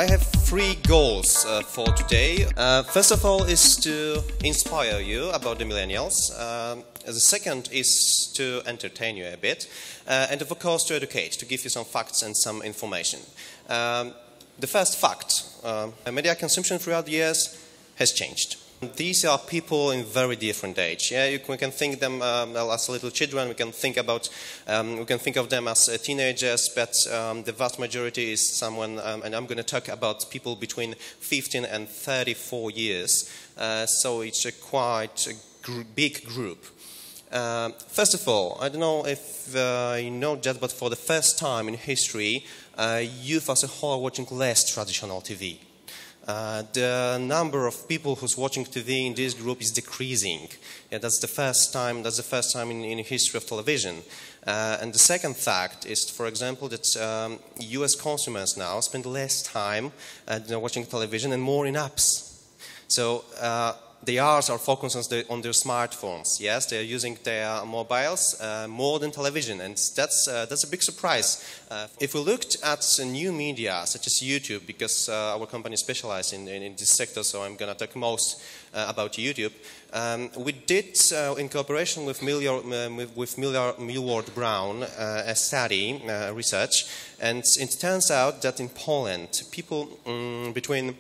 I have three goals for today. First of all is to inspire you about the millennials. The second is to entertain you a bit. And of course to educate, to give you some facts and some information. The first fact, media consumption throughout the years has changed. These are people in very different age. Yeah, we can think them as little children. We can think of them as teenagers. But the vast majority is someone, and I'm going to talk about people between 15 and 34 years. So it's a quite big group. First of all, I don't know if you know that, but for the first time in history, youth as a whole are watching less traditional TV. The number of people who's watching TV in this group is decreasing. Yeah, that's the first time. That's the first time in history of television. And the second fact is, for example, that U.S. consumers now spend less time watching television and more in apps. So the hours are focused on their smartphones. Yes, they are using their mobiles more than television, and that's a big surprise. If we looked at new media such as YouTube, because our company specializes in this sector, so I'm going to talk most about YouTube. We did, in cooperation with Millward Brown, a study, research, and it turns out that in Poland, people between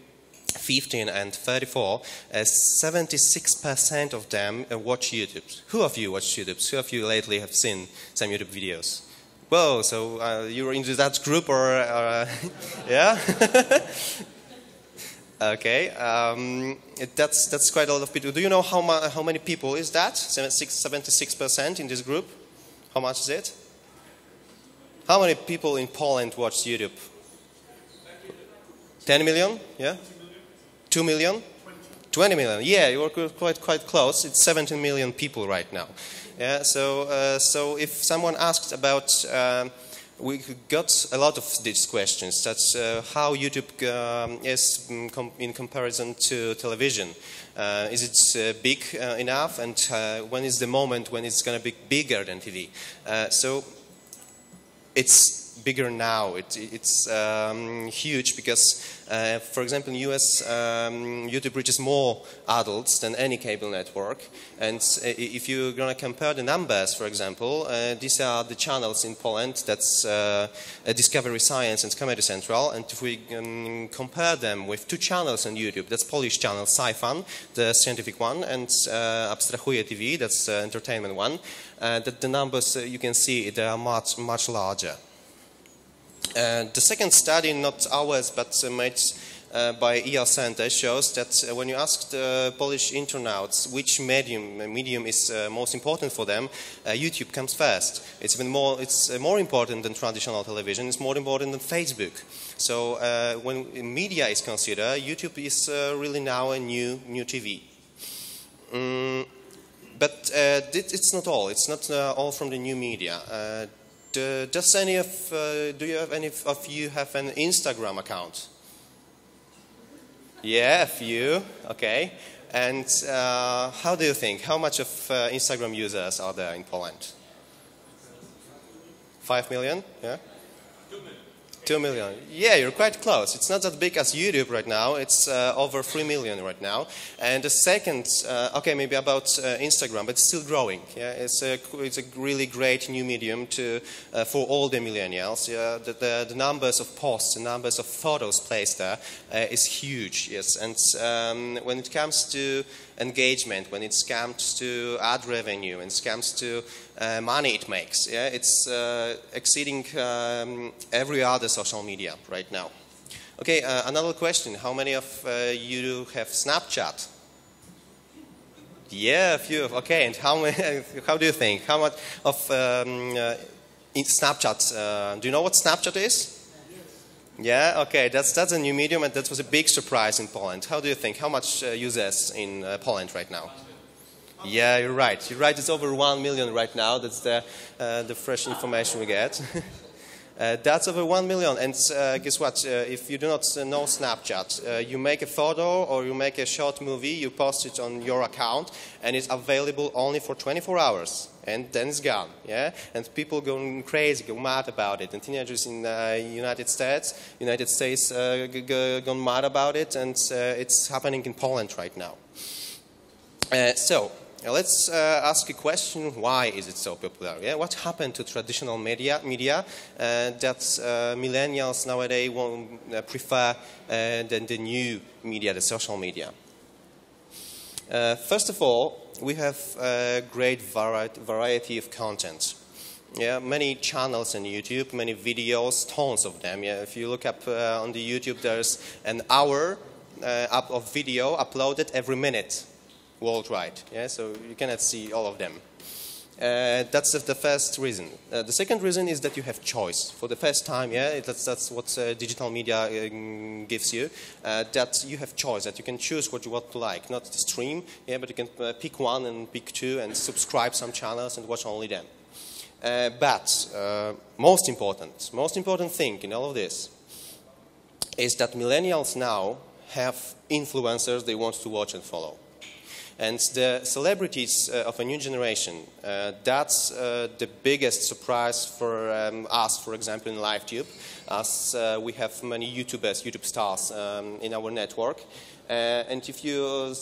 15 and 34, 76% of them watch YouTube. Who of you watch YouTube? Who of you lately have seen some YouTube videos? Whoa, so you're into that group or yeah? Okay, that's quite a lot of people. Do you know how many people is that? 76% in this group? How much is it? How many people in Poland watch YouTube? 10 million? Yeah? 2 million? 20 million. Yeah, you were quite close. It's 17 million people right now. Yeah, so if someone asked about, we got a lot of these questions. That's how YouTube is in comparison to television. Is it big enough? And when is the moment when it's going to be bigger than TV? So it's bigger now. It's huge because, for example, in US, YouTube reaches more adults than any cable network. And if you're going to compare the numbers, for example, these are the channels in Poland. That's Discovery Science and Comedy Central. And if we compare them with two channels on YouTube, that's Polish channel Sci-Fan, the scientific one, and Abstrahuje TV, that's the entertainment one. That the numbers you can see they are much larger. The second study, not ours, but made by ER Center, shows that when you ask the Polish internauts which medium is most important for them, YouTube comes first. It's more important than traditional television. It's more important than Facebook. So when media is considered, YouTube is really now a new TV. But it's not all. It's not all from the new media. Do any of you have an Instagram account? Yeah, a few. Okay. And how do you think? How much of Instagram users are there in Poland? 5 million? Yeah. 2 million. Yeah, you're quite close. It's not that big as YouTube right now. It's over 3 million right now. And the second, okay, maybe about Instagram, but it's still growing. Yeah, it's a really great new medium for all the millennials. Yeah, the numbers of posts, the numbers of photos placed there is huge. Yes, and when it comes to engagement, when it comes to ad revenue, when it comes to money it makes, yeah, it's exceeding every other social media right now. Okay, another question. How many of you have Snapchat? Yeah, a few. Okay, and how do you think? How much of in Snapchat? Do you know what Snapchat is? Yeah, okay, that's a new medium, and that was a big surprise in Poland. How do you think? How much users in Poland right now? Yeah, you're right. You're right. It's over 1 million right now. That's the fresh information we get. That's over 1 million. And guess what? If you do not know Snapchat, you make a photo or you make a short movie, you post it on your account, and it's available only for 24 hours. and then it's gone, yeah? And people go crazy, go mad about it. And teenagers in United States gone mad about it, and it's happening in Poland right now. So let's ask a question: why is it so popular? Yeah? What happened to traditional media that millennials nowadays prefer than the new media, the social media? First of all, we have a great variety of content. Yeah, many channels on YouTube, many videos, tons of them. Yeah, if you look up on the YouTube, there's an hour of video uploaded every minute worldwide. Yeah, so you cannot see all of them. That's the first reason. The second reason is that you have choice. For the first time, yeah, that's what digital media gives you. That you have choice, that you can choose what you want to like. Not the stream, yeah, but you can pick one and pick two and subscribe some channels and watch only them. But most important thing in all of this is that millennials now have influencers they want to watch and follow. And the celebrities of a new generation, that's the biggest surprise for us, for example, in LiveTube, as we have many YouTube stars in our network. And if you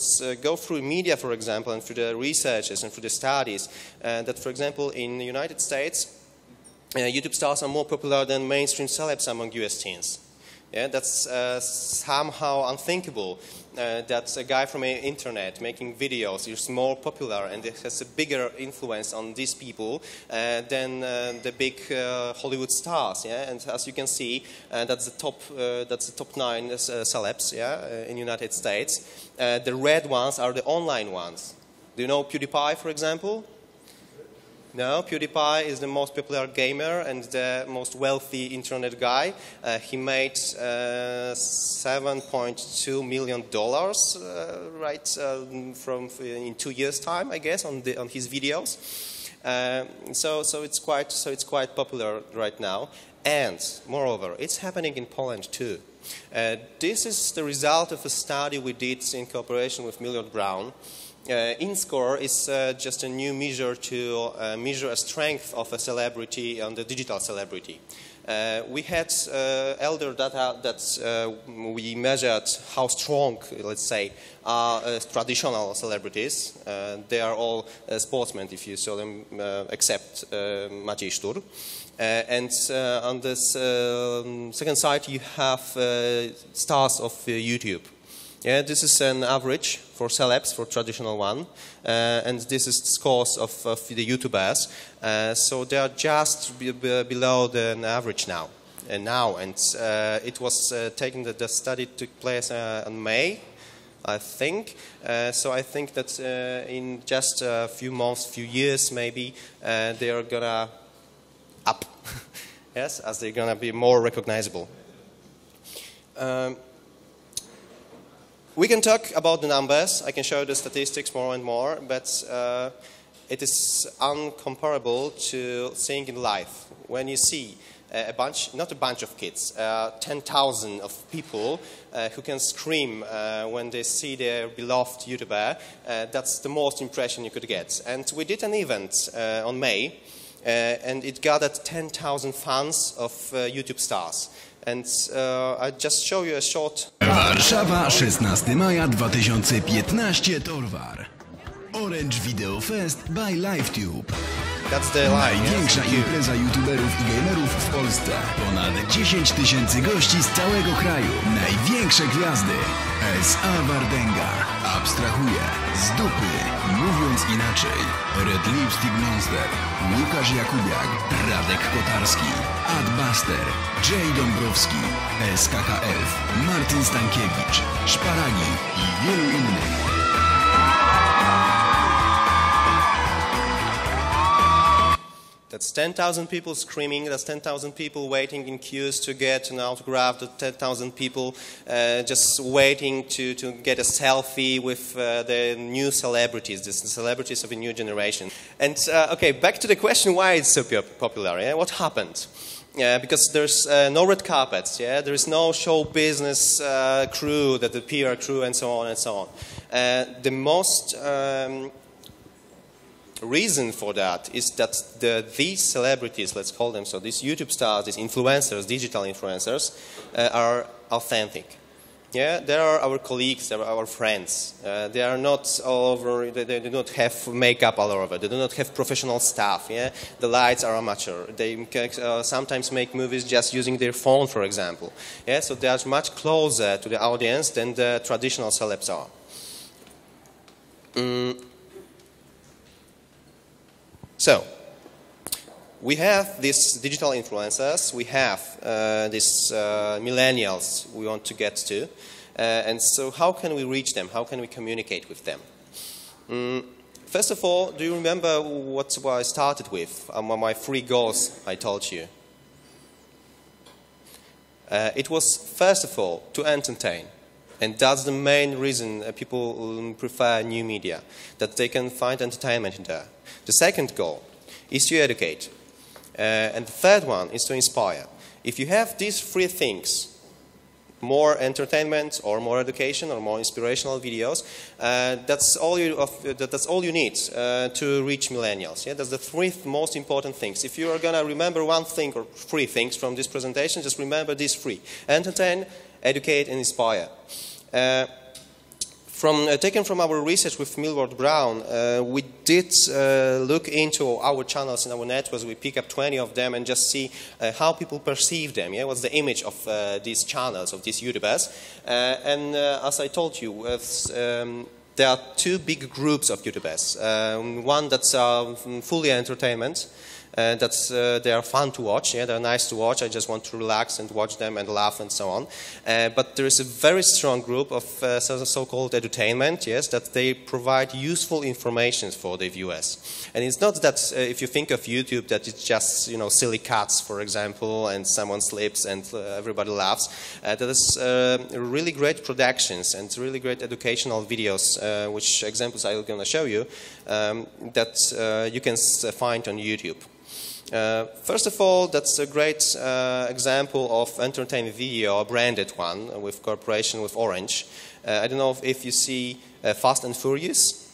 go through media, for example, and through the researches and through the studies, that, for example, in the United States, YouTube stars are more popular than mainstream celebs among US teens. Yeah, that's somehow unthinkable. That a guy from the internet making videos is more popular and it has a bigger influence on these people than the big Hollywood stars. Yeah, and as you can see, that's the top 9 celebs. Yeah, in the United States. The red ones are the online ones. Do you know PewDiePie, for example? No, PewDiePie is the most popular gamer and the most wealthy internet guy. He made $7.2 million in 2 years' time, I guess, on his videos. So it's quite popular right now. And moreover, it's happening in Poland too. This is the result of a study we did in cooperation with Millward Brown. InScore is just a new measure to measure a strength of a celebrity and a digital celebrity. We had elder data that we measured how strong, let's say, are traditional celebrities. They are all sportsmen, if you saw them, except Maciej Sztur. And on this second side, you have stars of YouTube. Yeah, this is an average for celebs, for traditional one, and this is the scores of the YouTubers. So they are just below the average now. And it was taken that the study took place in May, I think. So I think that in just a few months, few years, maybe they are gonna up, yes, as they're gonna be more recognizable. We can talk about the numbers. I can show the statistics more and more, but it is uncomparable to seeing in life. When you see not a bunch of kids, 10,000 of people who can scream when they see their beloved YouTuber, that's the most impression you could get. And we did an event on May, and it gathered 10,000 fans of YouTube stars. And I just show you a short. Warszawa, 16 maja 2015, Torwar. Orange Video Fest by LiveTube. Największa impreza youtuberów i gamerów w Polsce. Ponad 10 000 gości z całego kraju. Największe gwiazdy. S.A. Wardęga. Abstrahuje. Z dupy. Mówiąc inaczej. Red Lipstick Monster. Łukasz Jakubiak. Radek Kotarski. Adbuster. Jay Dąbrowski. SKKF. Martin Stankiewicz. Szparagi i wielu innych. That's 10,000 people screaming, that's 10,000 people waiting in queues to get an autograph, that's 10,000 people just waiting to get a selfie with the new celebrities, the celebrities of a new generation. And okay, back to the question why it's so popular, yeah? What happened? Because there's no red carpets, yeah? There is no show business crew, the PR crew and so on and so on. The most reason for that is that these celebrities, let's call them so, these YouTube stars, these influencers, digital influencers, are authentic. Yeah, they are our colleagues, they are our friends. They are not all over, they do not have makeup all over, they do not have professional staff. Yeah? The lights are amateur. They sometimes make movies just using their phone, for example. Yeah? So they are much closer to the audience than the traditional celebs are. So, we have these digital influencers, we have these millennials we want to get to, and so how can we reach them? How can we communicate with them? First of all, do you remember what I started with, my 3 goals I told you? It was, first of all, to entertain. And that's the main reason people prefer new media, that they can find entertainment in there. The second goal is to educate. And the third one is to inspire. If you have these 3 things, more entertainment or more education or more inspirational videos, that's all you need to reach millennials. Yeah? That's the 3 most important things. If you are going to remember one thing or 3 things from this presentation, just remember these 3. Entertain, educate, and inspire. Taken from our research with Millward Brown, we did look into our channels in our networks. We pick up 20 of them and just see how people perceive them. Yeah? What's the image of these channels, of these YouTubers? And as I told you, there are 2 big groups of YouTubers. One that's fully entertainment. They are fun to watch, yeah, they're nice to watch, I just want to relax and watch them and laugh and so on. But there is a very strong group of so-called edutainment, yes, that they provide useful information for the viewers. And it's not that if you think of YouTube that it's just, you know, silly cuts, for example, and someone slips and everybody laughs. There is really great productions and really great educational videos, which examples I'm going to show you, that you can find on YouTube. First of all, that's a great example of entertainment video, a branded one, with cooperation with Orange. I don't know if you see Fast and Furious,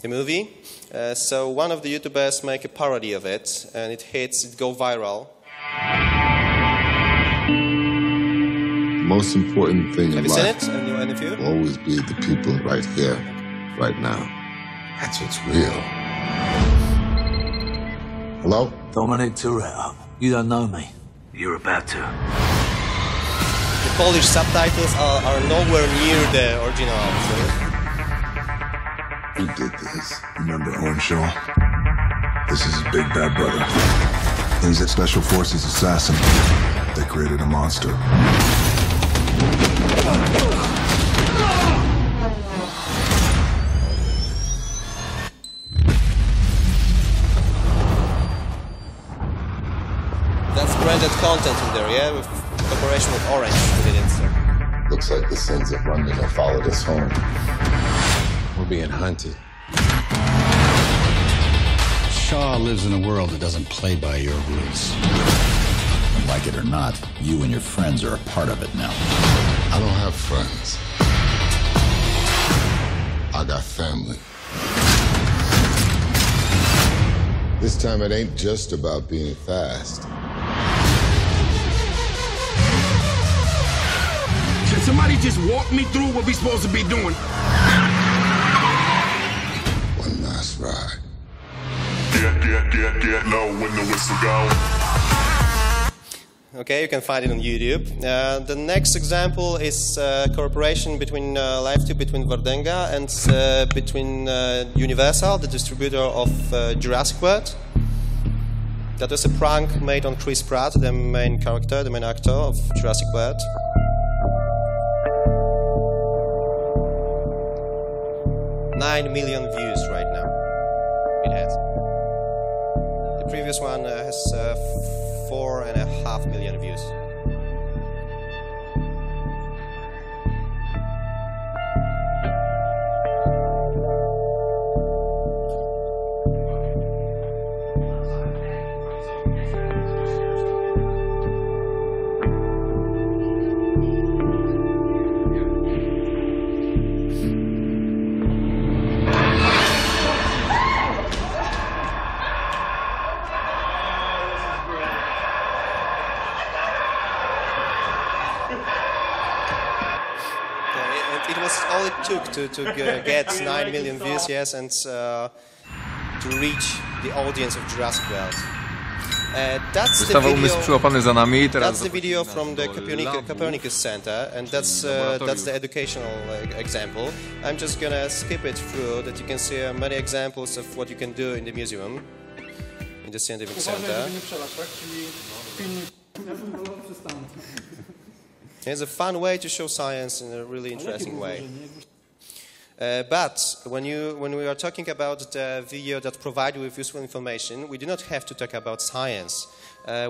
the movie. So one of the YouTubers make a parody of it, and it goes viral. Most important thing in life have you seen it? Any of you? Will always be the people right here, right now. That's what's real. Hello? Dominic Toretto. You don't know me. You're about to. The Polish subtitles are nowhere near the original. Who did this? Remember Owen Shaw? This is his big bad brother. He's a special forces assassin. They created a monster. Branded content in there, yeah, with cooperation with Orange. We did it, so. Looks like the sins of London have followed us home. We're being hunted. Shaw lives in a world that doesn't play by your rules. Like it or not, you and your friends are a part of it now. I don't have friends. I got family. This time it ain't just about being fast. Can somebody just walk me through what we supposed to be doing? One last ride. Get low when the whistle goes. Okay, you can find it on YouTube. The next example is cooperation between LiveTube, between Wardenga and between Universal, the distributor of Jurassic World. That was a prank made on Chris Pratt, the main character, the main actor of Jurassic World. $9 million views right now. It has. The previous one has 4.5 million views. it was all it took to get 9 million views, yes, and to reach the audience of Jurassic World. That's the video from the Copernicus Center, and that's the educational example. I'm just gonna skip it through, that you can see many examples of what you can do in the museum, in the scientific center. It's a fun way to show science in a really interesting way. But when we are talking about the video that provides you with useful information, we do not have to talk about science.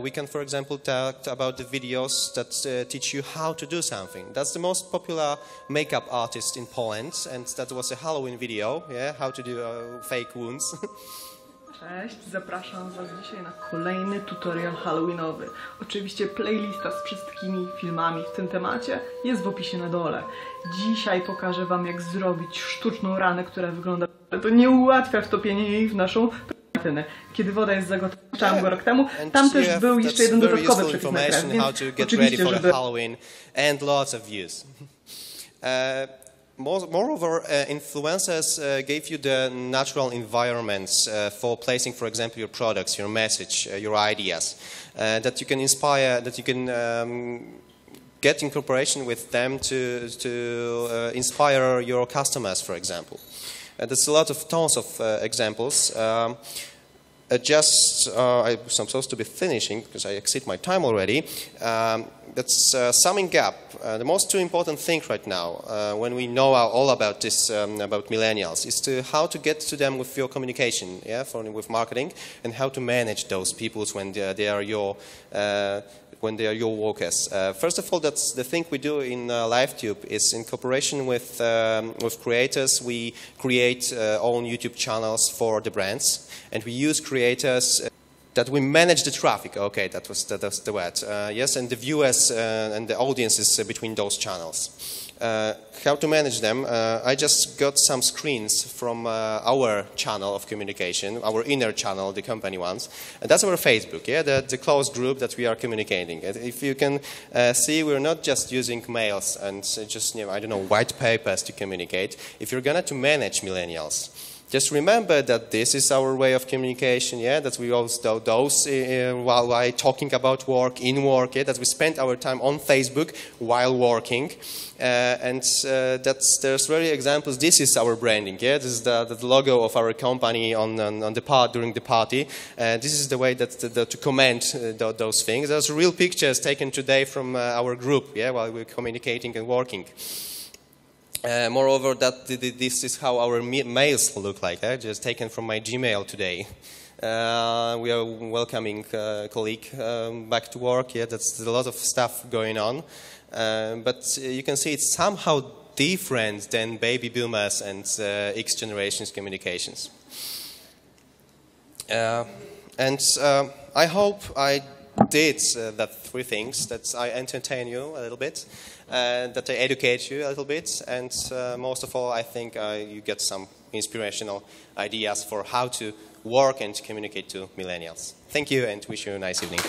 We can, for example, talk about the videos that teach you how to do something. That's the most popular makeup artist in Poland, and that was a Halloween video, yeah, how to do fake wounds. Cześć, zapraszam Was dzisiaj na kolejny tutorial halloweenowy. Oczywiście playlista z wszystkimi filmami w tym temacie jest w opisie na dole. Dzisiaj pokażę Wam, jak zrobić sztuczną ranę, która wygląda... To nie ułatwia wtopienie jej w naszą platynę. Kiedy woda jest zagotowana, chciałam go rok temu, tam też był jeszcze jeden dodatkowy przepis na ekran, więc oczywiście, żeby... Moreover, influencers gave you the natural environments for placing, for example, your products, your message, your ideas, that you can inspire, that you can get in cooperation with them to inspire your customers, for example. There's a lot of tons of examples. I'm supposed to be finishing because I exceed my time already. That's summing up. The most important thing right now, when we know all about this, about millennials, is how to get to them with your communication, yeah, with marketing, and how to manage those people when they are your workers. First of all, that's the thing we do in LiveTube. Is in cooperation with creators, we create own YouTube channels for the brands, and we use creators that we manage the traffic. Okay, that's the word. Yes, and the viewers and the audiences between those channels. How to manage them? I just got some screens from our channel of communication, our inner channel, the company ones. And that's our Facebook, yeah, the closed group that we are communicating. If you can see, we're not just using mails and just, I don't know, white papers to communicate. If you're going to manage millennials, just remember that this is our way of communication, yeah, that we also those while talking about work, in work, yeah, that we spend our time on Facebook while working. And there's really examples. This is our branding, yeah, this is the logo of our company on the part during the party. This is the way that to comment those things. There's real pictures taken today from our group, yeah, while we're communicating and working. Moreover, this is how our mails look like, just taken from my Gmail today. We are welcoming a colleague back to work. Yeah, that's a lot of stuff going on. But you can see it's somehow different than baby boomers and X generation's communications. I hope I did that three things, that I entertain you a little bit, that I educate you a little bit, and most of all, I think you get some inspirational ideas for how to work and communicate to millennials. Thank you, and wish you a nice evening.